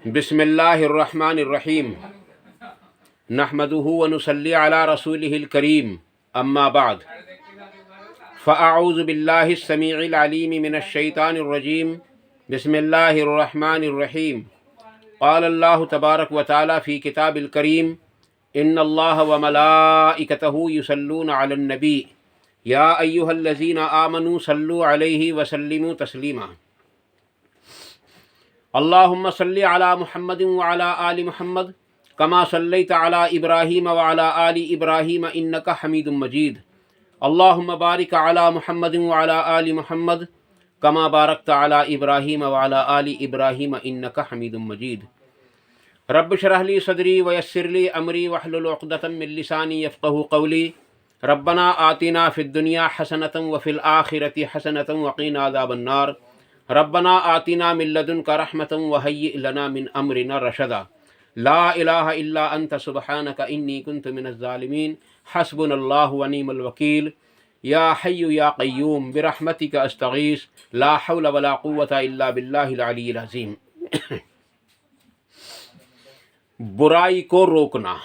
بسم اللہ الرحمن الرحیم نحمدہ ونصلی علی رسولہ الکریم اما بعد فاعوذ باللہ السمیع العلیم من الشیطان الرجیم بسم اللہ الرحمن الرحیم قال اللہ تبارک و تعالی فی کتاب الکریم ان اللہ وملائکتہ یصلون علی النبی یا ایہا الذین آمنوا صلوا علیہ وسلموا تسلیما اللہم صلی علی محمد وعلی آل محمد کما صلیت علی ابراہیم وعلی آل ابراہیم انک حمید مجید اللہم بارک علی محمد وعلی آل محمد کما بارکت علی ابراہیم وعلی آل ابراہیم انک حمید مجید رب اشرح لی صدری ویسر لی امری واحلل عقدۃ من لسانی یفقہوا قولی ربنا آتنا فی الدنیا حسنۃ وفی الآخرۃ حسنۃ وقنا عذاب النار ربنا آتنا من لدنک رحمۃ وہیئ لنا من امرنا رشدا لا الہ الا انت سبحانک انی کنت من الظالمین حسبنا اللہ ونعم الوکیل یا حی یا قیوم برحمتک استغیث لا حول ولا قوة الا باللہ العلی العظیم۔ برائی کو روکنا۔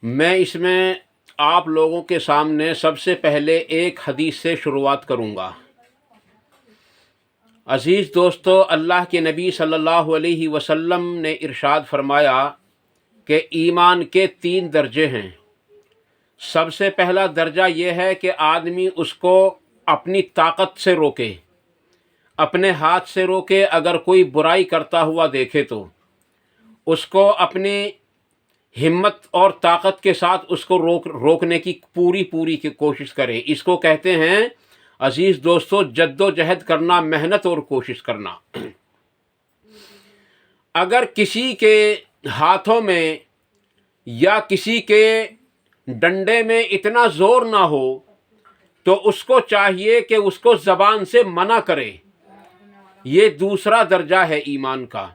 میں اس میں آپ لوگوں کے سامنے سب سے پہلے ایک حدیث سے شروعات کروں گا۔ عزیز دوستو، اللہ کے نبی صلی اللہ علیہ وسلم نے ارشاد فرمایا کہ ایمان کے 3 درجے ہیں۔ سب سے پہلا درجہ یہ ہے کہ آدمی اس کو اپنی طاقت سے روکے، اپنے ہاتھ سے روکے۔ اگر کوئی برائی کرتا ہوا دیکھے تو اس کو اپنی ہمت اور طاقت کے ساتھ اس کو روکنے کی پوری کی کوشش کرے۔ اس کو کہتے ہیں عزیز دوستو جد و جہد کرنا، محنت اور کوشش کرنا۔ اگر کسی کے ہاتھوں میں یا کسی کے ڈنڈے میں اتنا زور نہ ہو تو اس کو چاہیے کہ اس کو زبان سے منع کرے۔ یہ دوسرا درجہ ہے ایمان کا۔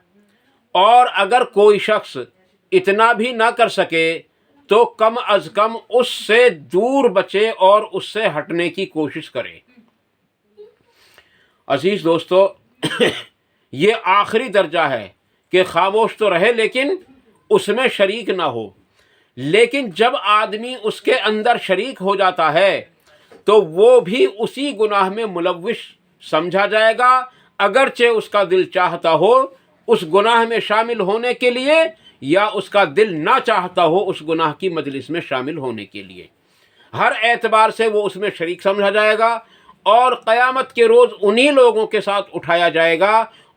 اور اگر کوئی شخص اتنا بھی نہ کر سکے تو کم از کم اس سے دور بچے اور اس سے ہٹنے کی کوشش کرے۔ عزیز دوستو، یہ آخری درجہ ہے کہ خاموش تو رہے لیکن اس میں شریک نہ ہو۔ لیکن جب آدمی اس کے اندر شریک ہو جاتا ہے تو وہ بھی اسی گناہ میں ملوث سمجھا جائے گا، اگرچہ اس کا دل چاہتا ہو اس گناہ میں شامل ہونے کے لیے یا اس کا دل نہ چاہتا ہو اس گناہ کی مجلس میں شامل ہونے کے لیے۔ ہر اعتبار سے وہ اس میں شریک سمجھا جائے گا اور قیامت کے روز انہی لوگوں کے ساتھ اٹھایا جائے گا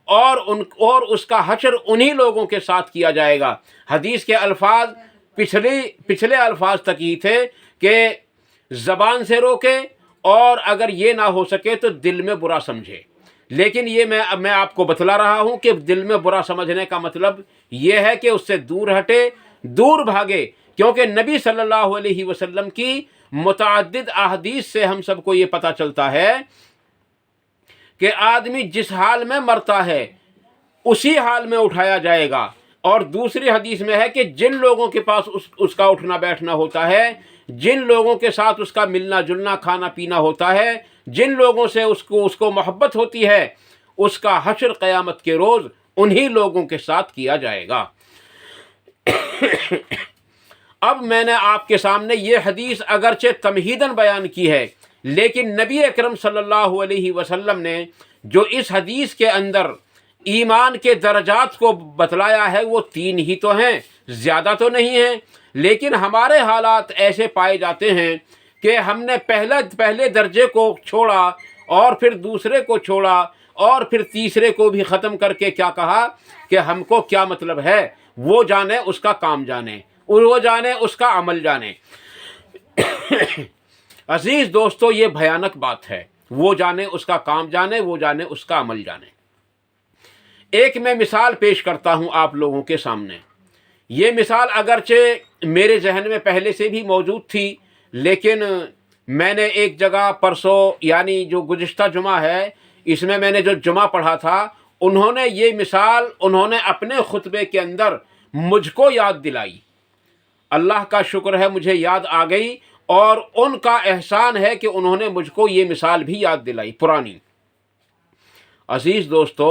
اور اس کا حشر انہی لوگوں کے ساتھ کیا جائے گا۔ حدیث کے الفاظ پچھلے الفاظ تک ہی تھے کہ زبان سے روکے اور اگر یہ نہ ہو سکے تو دل میں برا سمجھے۔ لیکن یہ میں آپ کو بتلا رہا ہوں کہ دل میں برا سمجھنے کا مطلب یہ ہے کہ اس سے دور ہٹے، دور بھاگے، کیونکہ نبی صلی اللہ علیہ وسلم کی متعدد احادیث سے ہم سب کو یہ پتہ چلتا ہے کہ آدمی جس حال میں مرتا ہے اسی حال میں اٹھایا جائے گا۔ اور دوسری حدیث میں ہے کہ جن لوگوں کے پاس اس کا اٹھنا بیٹھنا ہوتا ہے، جن لوگوں کے ساتھ اس کا ملنا جلنا کھانا پینا ہوتا ہے، جن لوگوں سے اس کو محبت ہوتی ہے، اس کا حشر قیامت کے روز انہی لوگوں کے ساتھ کیا جائے گا۔ اب میں نے آپ کے سامنے یہ حدیث اگرچہ تمہیداً بیان کی ہے، لیکن نبی اکرم صلی اللہ علیہ وسلم نے جو اس حدیث کے اندر ایمان کے درجات کو بتلایا ہے وہ 3 ہی تو ہیں، زیادہ تو نہیں ہیں۔ لیکن ہمارے حالات ایسے پائے جاتے ہیں کہ ہم نے پہلے درجے کو چھوڑا اور پھر دوسرے کو چھوڑا اور پھر تیسرے کو بھی ختم کر کے کیا کہا کہ ہم کو کیا مطلب ہے، وہ جانے اس کا کام جانے، وہ جانے اس کا عمل جانے۔ عزیز دوستو، یہ بھیانک بات ہے، وہ جانے اس کا کام جانے، وہ جانے اس کا عمل جانے۔ ایک میں مثال پیش کرتا ہوں آپ لوگوں کے سامنے۔ یہ مثال اگرچہ میرے ذہن میں پہلے سے بھی موجود تھی، لیکن میں نے ایک جگہ پرسوں یعنی جو گزشتہ جمعہ ہے اس میں نے جو جمعہ پڑھا تھا، انہوں نے یہ مثال اپنے خطبے کے اندر مجھ کو یاد دلائی۔ اللہ کا شکر ہے مجھے یاد آ گئی، اور ان کا احسان ہے کہ انہوں نے مجھ کو یہ مثال بھی یاد دلائی پرانی۔ عزیز دوستو،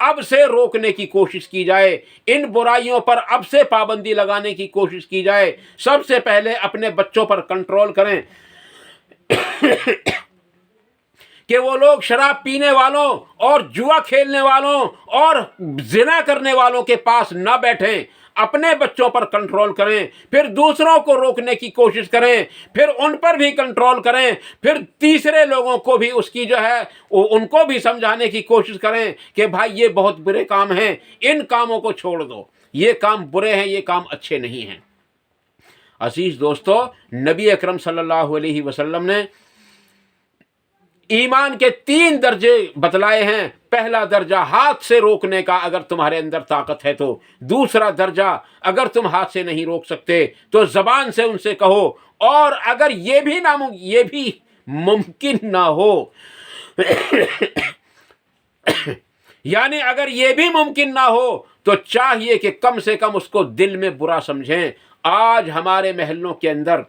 اب سے روکنے کی کوشش کی جائے، ان برائیوں پر اب سے پابندی لگانے کی کوشش کی جائے۔ سب سے پہلے اپنے بچوں پر کنٹرول کریں کہ وہ لوگ شراب پینے والوں اور جوا کھیلنے والوں اور زنا کرنے والوں کے پاس نہ بیٹھیں، اپنے بچوں پر کنٹرول کریں، پھر دوسروں کو روکنے کی کوشش کریں، پھر ان پر بھی کنٹرول کریں، پھر تیسرے لوگوں کو بھی اس کی جو ہے ان کو بھی سمجھانے کی کوشش کریں کہ بھائی یہ بہت برے کام ہیں، ان کاموں کو چھوڑ دو، یہ کام برے ہیں، یہ کام اچھے نہیں ہیں۔ عزیز دوستو، نبی اکرم صلی اللہ علیہ وسلم نے ایمان کے 3 درجے بتلائے ہیں۔ پہلا درجہ ہاتھ سے روکنے کا، اگر تمہارے اندر طاقت ہے تو۔ دوسرا درجہ اگر تم ہاتھ سے نہیں روک سکتے تو زبان سے ان سے کہو، اور اگر یہ بھی ممکن نہ ہو یعنی اگر یہ بھی ممکن نہ ہو تو چاہیے کہ کم سے کم اس کو دل میں برا سمجھیں۔ آج ہمارے محلوں کے اندر،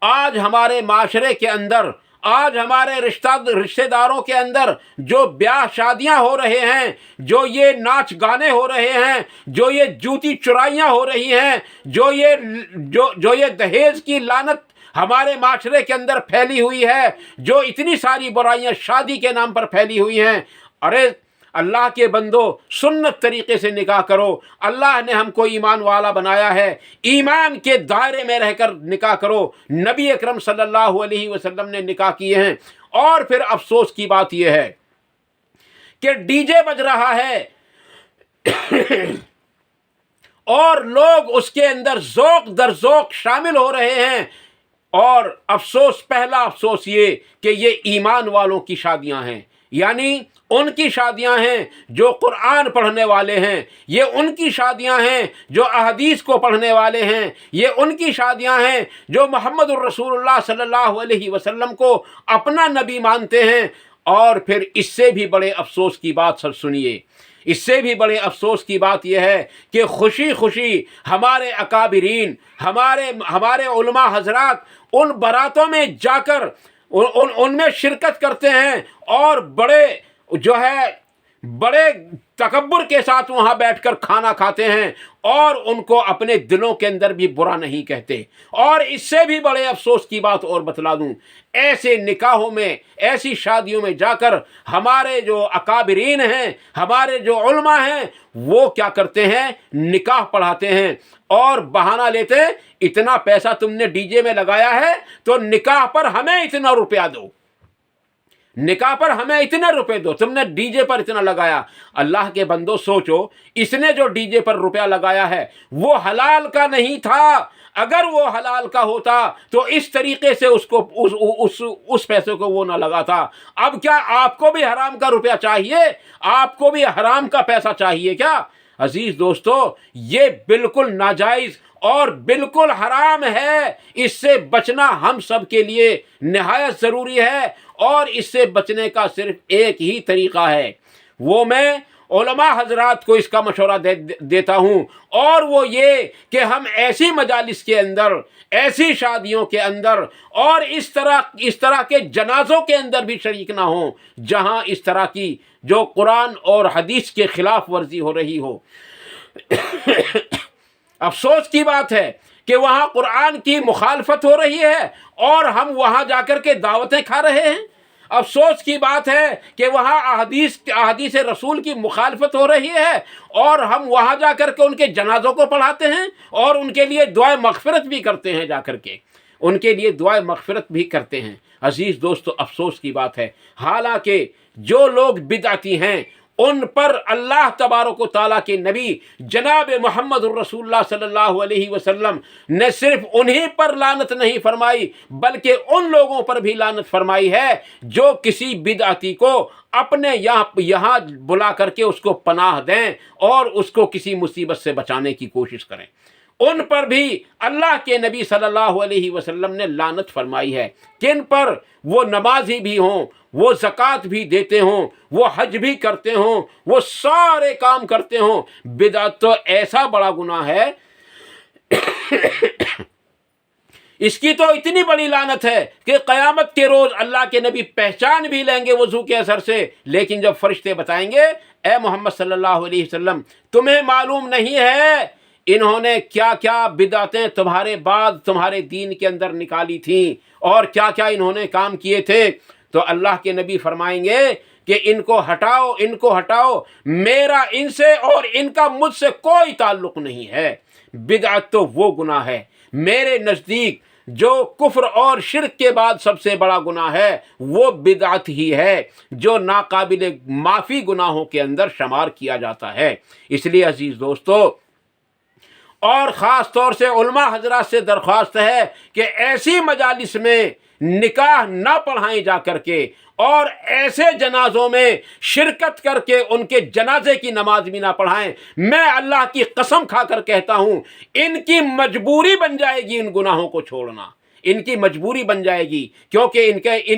آج ہمارے معاشرے کے اندر، آج ہمارے رشتہ داروں کے اندر جو بیاہ شادیاں ہو رہے ہیں، جو یہ ناچ گانے ہو رہے ہیں، جو یہ جوتی چرائیاں ہو رہی ہیں، جو یہ دہیج کی لعنت ہمارے معاشرے کے اندر پھیلی ہوئی ہے، جو اتنی ساری برائیاں شادی کے نام پر پھیلی ہوئی ہیں، ارے اللہ کے بندو، سنت طریقے سے نکاح کرو۔ اللہ نے ہم کو ایمان والا بنایا ہے، ایمان کے دائرے میں رہ کر نکاح کرو۔ نبی اکرم صلی اللہ علیہ وسلم نے نکاح کیے ہیں۔ اور پھر افسوس کی بات یہ ہے کہ ڈی جے بج رہا ہے اور لوگ اس کے اندر ذوق در ذوق شامل ہو رہے ہیں، اور پہلا افسوس یہ کہ یہ ایمان والوں کی شادیاں ہیں، یعنی ان کی شادیاں ہیں جو قرآن پڑھنے والے ہیں، یہ ان کی شادیاں ہیں جو احادیث کو پڑھنے والے ہیں، یہ ان کی شادیاں ہیں جو محمد الرسول اللہ صلی اللہ علیہ وسلم کو اپنا نبی مانتے ہیں۔ اور پھر اس سے بھی بڑے افسوس کی بات سب سنیے، اس سے بھی بڑے افسوس کی بات یہ ہے کہ خوشی خوشی ہمارے اکابرین، ہمارے علماء حضرات ان براتوں میں جا کر ان میں شرکت کرتے ہیں، اور بڑے تکبر کے ساتھ وہاں بیٹھ کر کھانا کھاتے ہیں، اور ان کو اپنے دلوں کے اندر بھی برا نہیں کہتے۔ اور اس سے بھی بڑے افسوس کی بات اور بتلا دوں، ایسے نکاحوں میں، ایسی شادیوں میں جا کر ہمارے جو اکابرین ہیں، ہمارے جو علماء ہیں، وہ کیا کرتے ہیں؟ نکاح پڑھاتے ہیں اور بہانہ لیتے ہیں، اتنا پیسہ تم نے ڈی جے میں لگایا ہے تو نکاح پر ہمیں اتنا روپیہ دو، نکاح پر ہمیں اتنے روپے دو، تم نے ڈی جے پر اتنا لگایا۔ اللہ کے بندو سوچو، اس نے جو ڈی جے پر روپیہ لگایا ہے وہ حلال کا نہیں تھا۔ اگر وہ حلال کا ہوتا تو اس طریقے سے اس پیسے کو وہ نہ لگاتا۔ اب کیا آپ کو بھی حرام کا روپیہ چاہیے؟ آپ کو بھی حرام کا پیسہ چاہیے کیا؟ عزیز دوستو، یہ بالکل ناجائز اور بالکل حرام ہے۔ اس سے بچنا ہم سب کے لیے نہایت ضروری ہے، اور اس سے بچنے کا صرف ایک ہی طریقہ ہے، وہ میں علماء حضرات کو اس کا مشورہ دیتا ہوں، اور وہ یہ کہ ہم ایسی مجالس کے اندر، ایسی شادیوں کے اندر اور اس طرح کے جنازوں کے اندر بھی شریک نہ ہوں جہاں اس طرح کی جو قرآن اور حدیث کے خلاف ورزی ہو رہی ہو۔ افسوس کی بات ہے کہ وہاں قرآن کی مخالفت ہو رہی ہے اور ہم وہاں جا کر کے دعوتیں کھا رہے ہیں۔ افسوس کی بات ہے کہ وہاں احادیث رسول کی مخالفت ہو رہی ہے اور ہم وہاں جا کر کے ان کے جنازوں کو پڑھاتے ہیں اور ان کے لیے دعائے مغفرت بھی کرتے ہیں، جا کر کے ان کے لیے دعائے مغفرت بھی کرتے ہیں۔ عزیز دوستو، افسوس کی بات ہے، حالانکہ جو لوگ بدعتی ہیں ان پر اللہ تبارک و تعالیٰ کے نبی جناب محمد الرسول اللہ صلی اللہ علیہ وسلم نے صرف انہی پر لعنت نہیں فرمائی بلکہ ان لوگوں پر بھی لعنت فرمائی ہے جو کسی بدعتی کو اپنے یہاں بلا کر کے اس کو پناہ دیں اور اس کو کسی مصیبت سے بچانے کی کوشش کریں۔ ان پر بھی اللہ کے نبی صلی اللہ علیہ وسلم نے لعنت فرمائی ہے۔ کن پر؟ وہ نمازی بھی ہوں، وہ زکوٰۃ بھی دیتے ہوں، وہ حج بھی کرتے ہوں، وہ سارے کام کرتے ہوں۔ بدعت تو ایسا بڑا گناہ ہے اس کی تو اتنی بڑی لعنت ہے کہ قیامت کے روز اللہ کے نبی پہچان بھی لیں گے وضو کے اثر سے، لیکن جب فرشتے بتائیں گے اے محمد صلی اللہ علیہ وسلم تمہیں معلوم نہیں ہے انہوں نے کیا کیا بدعتیں تمہارے بعد تمہارے دین کے اندر نکالی تھیں اور کیا کیا انہوں نے کام کیے تھے، تو اللہ کے نبی فرمائیں گے کہ ان کو ہٹاؤ، میرا ان سے اور ان کا مجھ سے کوئی تعلق نہیں ہے۔ بدعت تو وہ گناہ ہے میرے نزدیک جو کفر اور شرک کے بعد سب سے بڑا گناہ ہے، وہ بدعت ہی ہے جو ناقابل معافی گناہوں کے اندر شمار کیا جاتا ہے۔ اس لیے عزیز دوستو، اور خاص طور سے علماء حضرات سے درخواست ہے کہ ایسی مجالس میں نکاح نہ پڑھائیں جا کر کے، اور ایسے جنازوں میں شرکت کر کے ان کے جنازے کی نماز بھی نہ پڑھائیں۔ میں اللہ کی قسم کھا کر کہتا ہوں ان کی مجبوری بن جائے گی ان گناہوں کو چھوڑنا، ان کی مجبوری بن جائے گی، کیونکہ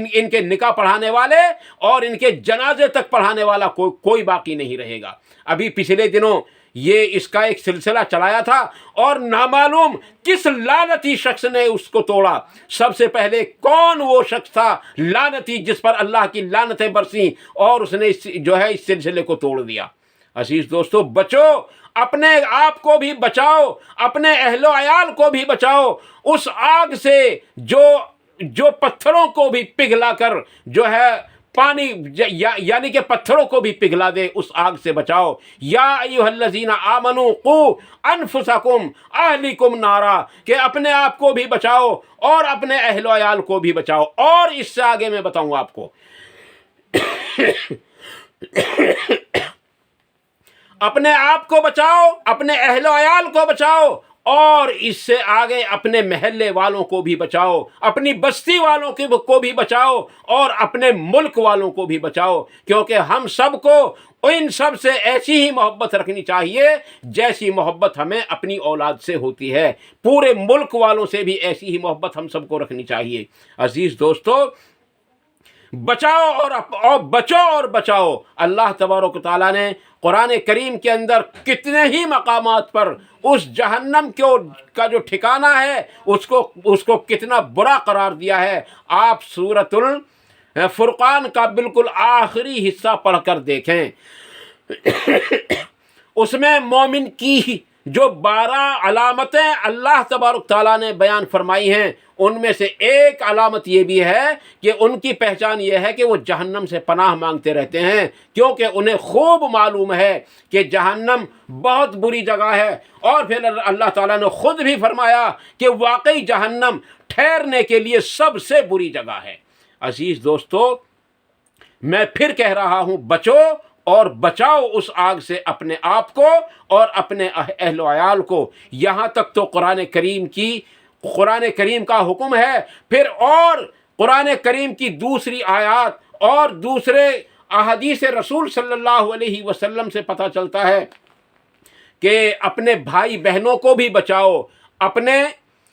ان کے نکاح پڑھانے والے اور ان کے جنازے تک پڑھانے والا کوئی باقی نہیں رہے گا۔ ابھی پچھلے دنوں یہ اس کا ایک سلسلہ چلایا تھا اور نامعلوم کس لعنتی شخص نے اس کو توڑا۔ سب سے پہلے کون وہ شخص تھا لعنتی جس پر اللہ کی لعنتیں برسیں اور اس نے اس سلسلے کو توڑ دیا۔ عزیز دوستو، بچو، اپنے آپ کو بھی بچاؤ، اپنے اہل و عیال کو بھی بچاؤ اس آگ سے جو پتھروں کو بھی پگھلا کر پانی یعنی کہ پتھروں کو بھی پگھلا دے، اس آگ سے بچاؤ۔ یا ایھا الذین آمنوا قوا انفسکم اہلکم نارا، کہ اپنے آپ کو بھی بچاؤ اور اپنے اہل و عیال کو بھی بچاؤ۔ اور اس سے آگے میں بتاؤں آپ کو اپنے آپ کو بچاؤ، اپنے اہل و عیال کو بچاؤ، اور اس سے آگے اپنے محلے والوں کو بھی بچاؤ، اپنی بستی والوں کو بھی بچاؤ، اور اپنے ملک والوں کو بھی بچاؤ، کیونکہ ہم سب کو ان سب سے ایسی ہی محبت رکھنی چاہیے جیسی محبت ہمیں اپنی اولاد سے ہوتی ہے۔ پورے ملک والوں سے بھی ایسی ہی محبت ہم سب کو رکھنی چاہیے۔ عزیز دوستو، بچاؤ اور بچاؤ۔ اللہ تبارک و تعالیٰ نے قرآن کریم کے اندر کتنے ہی مقامات پر اس جہنم کا جو ٹھکانہ ہے اس کو کتنا برا قرار دیا ہے۔ آپ سورۃ الفرقان کا بالکل آخری حصہ پڑھ کر دیکھیں، اس میں مومن کی جو 12 علامتیں اللہ تبارک تعالیٰ نے بیان فرمائی ہیں، ان میں سے ایک علامت یہ بھی ہے کہ ان کی پہچان یہ ہے کہ وہ جہنم سے پناہ مانگتے رہتے ہیں، کیونکہ انہیں خوب معلوم ہے کہ جہنم بہت بری جگہ ہے۔ اور پھر اللہ تعالیٰ نے خود بھی فرمایا کہ واقعی جہنم ٹھہرنے کے لیے سب سے بری جگہ ہے۔ عزیز دوستو، میں پھر کہہ رہا ہوں، بچو اور بچاؤ اس آگ سے اپنے آپ کو اور اپنے اہل و عیال کو۔ یہاں تک تو قرآن کریم کا حکم ہے، پھر اور قرآن کریم کی دوسری آیات اور دوسرے احادیث رسول صلی اللہ علیہ وسلم سے پتہ چلتا ہے کہ اپنے بھائی بہنوں کو بھی بچاؤ، اپنے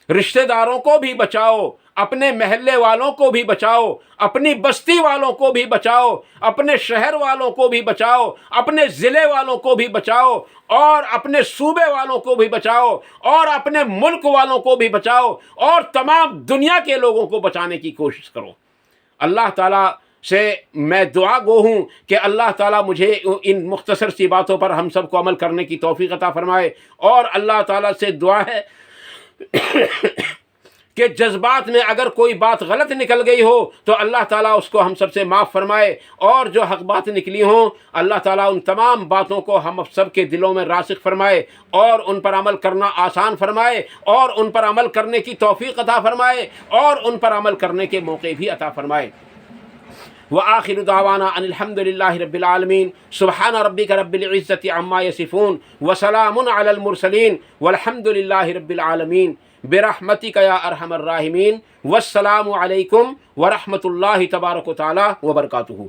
رشتہ داروں کو بھی بچاؤ، اپنے محلے والوں کو بھی بچاؤ، اپنی بستی والوں کو بھی بچاؤ، اپنے شہر والوں کو بھی بچاؤ، اپنے ضلع والوں کو بھی بچاؤ، اور اپنے صوبے والوں کو بھی بچاؤ، اور اپنے ملک والوں کو بھی بچاؤ، اور تمام دنیا کے لوگوں کو بچانے کی کوشش کرو۔ اللہ تعالیٰ سے میں دعا گو ہوں کہ اللہ تعالیٰ مجھے ان مختصر سی باتوں پر ہم سب کو عمل کرنے کی توفیق عطا فرمائے، اور اللہ تعالیٰ سے دعا ہے کہ جذبات میں اگر کوئی بات غلط نکل گئی ہو تو اللہ تعالیٰ اس کو ہم سب سے معاف فرمائے، اور جو حق بات نکلی ہوں اللہ تعالیٰ ان تمام باتوں کو ہم سب کے دلوں میں راسخ فرمائے، اور ان پر عمل کرنا آسان فرمائے، اور ان پر عمل کرنے کی توفیق عطا فرمائے، اور ان پر عمل کرنے کے موقع بھی عطا فرمائے۔ وآخر دعوانا ان الحمد للہ رب العالمین، سبحان ربک رب العزت عما یصفون، وسلام علی المرسلین، والحمد للہ رب العالمین، برحمتک یا ارحم الراحمین، والسلام علیکم ورحمۃ اللہ تبارک و تعالی وبرکاتہ۔